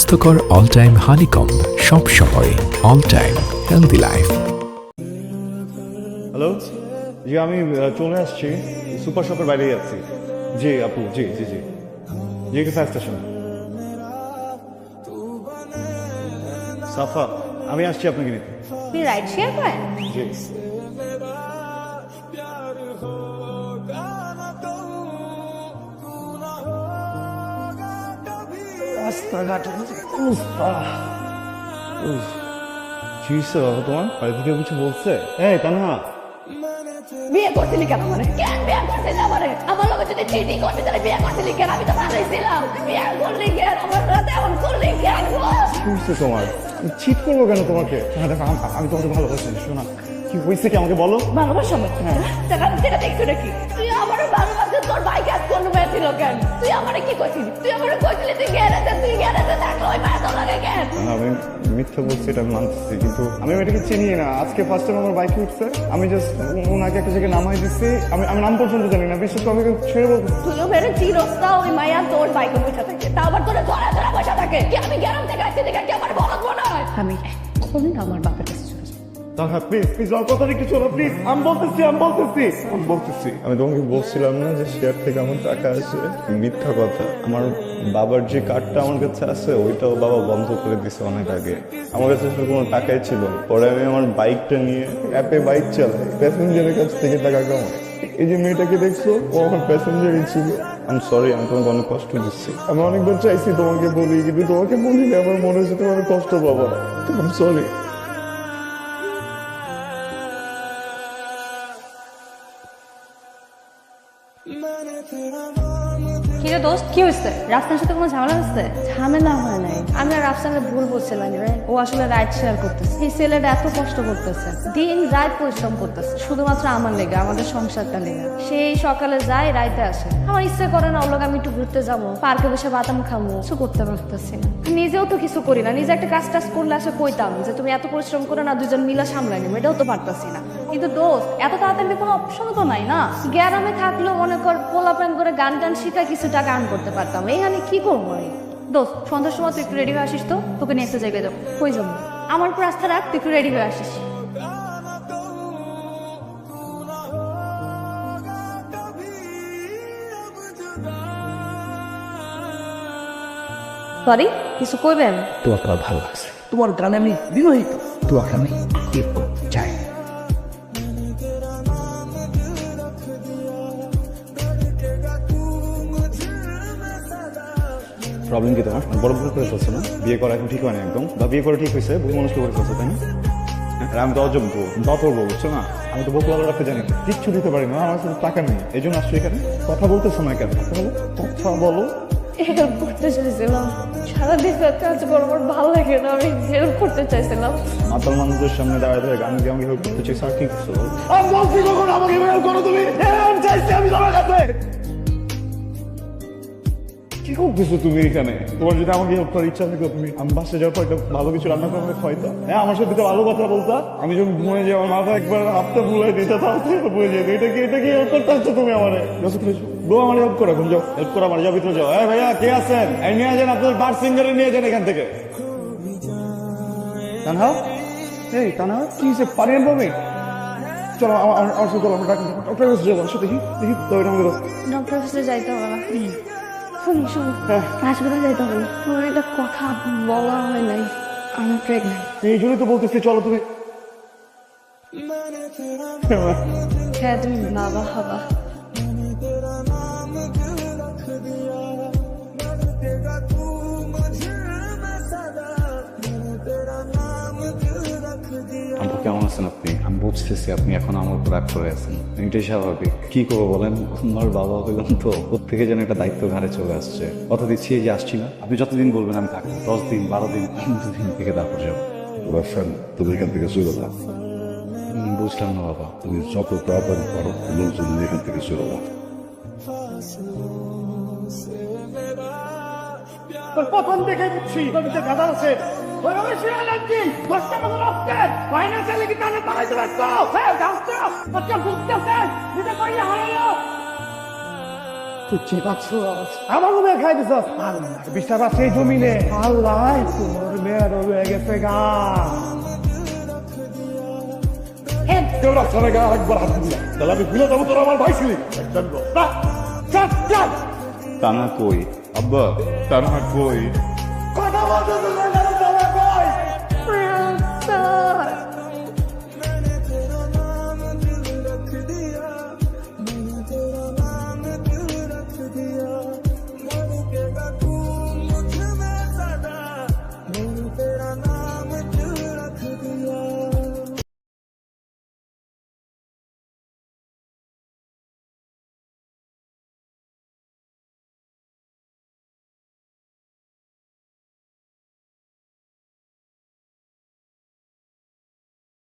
স্বাস্থ্যকর all time honeycomb, সব সময় all time healthy life. Hello, জি আমি চলে আসছি, সুপার শপের বাইরেই আছি। জি আপু, জি জি জি জি ফায়ার স্টেশন। সাফা, আমি আসছি আপনাকে নিতে। আপনি রাইড শেয়ার করেন? জি। রাস্তাঘাটের তোমার বাড়ি থেকে কিছু বলছে? এই তানহা, বিয়ে করছিলি কেন? মানে কেন বিয়ে করছিলি আমারে? আমার লগে যদি চিটিং করতে তাহলে বিয়ে করছিলি কেন? আমি তো ভালোই ছিলাম। বিয়ে করলি কেন? আমার সাথে এমন করলি কেন? কি হয়েছে তোমার? চিট করবো কেন তোমাকে? হ্যাঁ দেখো, আমি তোমাকে ভালোবাসি। শোনা, কি হয়েছে কি আমাকে বলো। ভালোবাসা আমার সেটা দেখছো নাকি? তুই আমার ভালোবাসে তোর ভাই কাজ করলো হয়েছিল কেন? তুই আমারে কি করছিলি? তুই আমারে কইছিলি তুই গ্যারেজে থাকলো ওই মায়া তোর লাগে কেন? আমি মিথ্যা বলছি, এটা আমি মানতেছি, কিন্তু আমি এটাকে চিনি না। আজকে ফার্স্ট টাইম আমার বাইকে উঠছে, আমি জাস্ট ওনাকে একটা জায়গায় নামাই দিচ্ছি। আমি নাম পর্যন্ত জানি না, বিশেষ করে আমি ছেড়ে বলবো। তুইও বেড়ে চিরস্তা ওই মায়া তোর বাইকে বসে থাকে, তা আবার তোরা ধরা ধরা বসে থাকে। কি আমি গ্যারাম থেকে আসছি দেখে কি আমার বলদ মনে হয়? আমি এখন আমার বাপের কাছে চলে যাবো। তাহা প্লিজ প্লিজ আমার কথা একটু শোনো প্লিজ। আমি বলতেছি আমি তোমাকে বলছিলাম না যে শেয়ার থেকে আমার টাকা আসে। মিথ্যা কথা। আমার বাবার যে কার্ডটা আমার কাছে আছে ওইটাও বাবা বন্ধ করে দিছে অনেক আগে। আমার কাছে আসলে কোনো টাকাই ছিল না। পরে আমি আমার বাইকটা নিয়ে অ্যাপে বাইক চালাই, প্যাসেঞ্জারের কাছ থেকে টাকা কামাই। এই যে মেয়েটাকে দেখছো, ও আমার প্যাসেঞ্জারই ছিল। আমি সরি, আমি তোমাকে অনেক কষ্ট দিচ্ছি। আমি অনেকবার চাইছি তোমাকে বলি, কিন্তু তোমাকে বলিনি। আমার মনে হচ্ছে তোমার কষ্ট পাবো না। আমি সরি। কিরে দোস্ত, কি হয়েছে? রাফসানের সাথে কোনো ঝামেলা হচ্ছে? ঝামেলা হয় নাই, আমি আর রাফসানের ভুল বলছিলাম রে। ও আসলে রাইড শেয়ার করতেছে। এই ছেলেটা এত কষ্ট করতেছে, দিন রাত পরিশ্রম করতেছে শুধুমাত্র আমার লেগে, আমাদের সংসারটা লেগে। সেই সকালে যায়, রাইতে আসে। আমার ইচ্ছে করে না ওর লগে আমি একটু ঘুরতে যাবো, পার্কে বসে বাদাম খাবো, কিছু করতে পারতেছি না। নিজেও তো কিছু করি না, নিজে একটা কাজ টাজ করলে আসে কইতাম যে তুমি এত পরিশ্রম করে না, দুজন মিলা সামলাই নেবো, এটাও তো পারতাছি না। কিন্তু দোস্ত, এত তাড়াতাড়ি কোনো অপশন তো নাই না। গ্রামে থাকলেও মনে কর পোলা প্যান করে গান টান শিখা কিছু টাকা আর্ন করতে পারতাম। এইখানে কি করবো আমি? দোস্ত, সন্ধ্যার সময় তুই একটু রেডি হয়ে আসিস তো, তোকে নিয়ে একটা জায়গায় যাবো। কই যাবো? আমার উপর আস্থা রাখ, তুই একটু রেডি হয়ে আসিস। সরি, কিছু কইবেন? তোমাকে আমার ভালো লাগছে, তোমার গানে আমি বিবাহিত, তোমাকে আমি বিয়ে করতে চাই। প্রবলেম কি তোমার? বড় ভুল করে ফেলছো না? বিয়ে করা এখন ঠিক হয় না একদম, বা বিয়ে করা ঠিক হয়েছে, বহু মানুষকে করে ফেলছো, তাই না? আর আমি তো অযোগ্য, দতর্ব, বুঝছো না? আমি তো বকুল রাখতে জানি না, কিচ্ছু দিতে পারি না, আমার কাছে টাকা নেই। এই জন্য আসছো এখানে। কথা বলতেছো না কেন? কথা বলো। হেল্প করতে চাইছিলাম, সারাদিন কাজ করবো, ভালো লাগে না, আমি হেল্প করতে চাইছিলাম। মাতাল মানুষদের সামনে দাঁড়ায় দাঁড়ায় গান গিয়ে আমাকে হেল্প করতে চাই, স্যার কি করছো? আমি বলছি কখন আমাকে হেল্প করো তুমি? হেল্প চাইছি আমি তোমার কাছে। কি করতেছো তুমি এখানে? তোমার যদি আমাকে হেল্প করার ইচ্ছা থাকতো, তুমি আমি বাসে যাওয়ার পর একটা ভালো কিছু রান্না করে আমাকে খাওয়াইতা। হ্যাঁ, আমার সাথে তো ভালো কথা বলতা। আমি যখন ঘুমিয়ে যাই, আমার মাথা একবার হাতটা ভুলাই দিতে, তাও বুঝে যেত। এটা কি হেল্প করতে আসছো তুমি আমারে? গো আমার হেল্প করো, এখন যাও, হেল্প করো আমার, যাও ভিতরে যাও। হ্যাঁ ভাইয়া, কে আছেন? এই নিয়ে যান, আপনার বার সিঙ্গারে নিয়ে যান এখান থেকে। তানহা, এই তানহা, কি হয়েছে? পানি আনবো আমি? চলো আমার সাথে চলো, আমরা ডক্টর কাছে যাবো। আসো, দেখি দেখি তো এটা আমাকে দাও। ডক্টর অফিসে যাইতে হবে না। শুনি হাসপাতালে যাইতে হবে। তোমার একটা কথা বলা হয় নাই, আমি প্রেগনেন্ট। এই জন্যই তো বলতেছি চলো তুমি। হ্যাঁ, তুমি বাবা হবা। আপু কেমন আছেন আপনি? আমি বুঝতেছি আপনি এখন আমার উপর রাগ করে আছেন, এটাই স্বাভাবিক। কি করবো বলেন, আমার বাবা হইলাম তো, ওর থেকে যেন একটা দায়িত্ব ঘাড়ে চলে আসছে। কথা দিচ্ছি এই যে আসছি না, আপনি যতদিন বলবেন আমি থাকবো, 10 দিন 12 দিন 15 দিন থেকে তারপর যাবো। রাফসান, তুমি এখান থেকে চলে যাও। বুঝলাম না বাবা। তুমি যত তাড়াতাড়ি পারো লোকজন নিয়ে এখান থেকে চলে যাও। প্রথম দেখে দিচ্ছি তুমি যে গাদা আছে ওইভাবে শুয়ে লাগছি। 10টা মতো রাখতে ফাইন্যান্সিয়ালি কি টানে পাঠাইতে পারছো? হ্যাঁ, গাছটা বাচ্চা বুঝতেছে যেটা করিয়া হারাইলো। তুই চেপাচ্ছো আমার মেয়ে খাই দিছ বিশ্বাস আছে এই জমিনে আল্লাহ তোর মেয়ের রয়ে গেছে গা রাস্তার গা একবার হাত দিলাম তাহলে আমি ভুলে যাবো তোর আমার ভাই ছিলি টানা কই আব্বা তার কই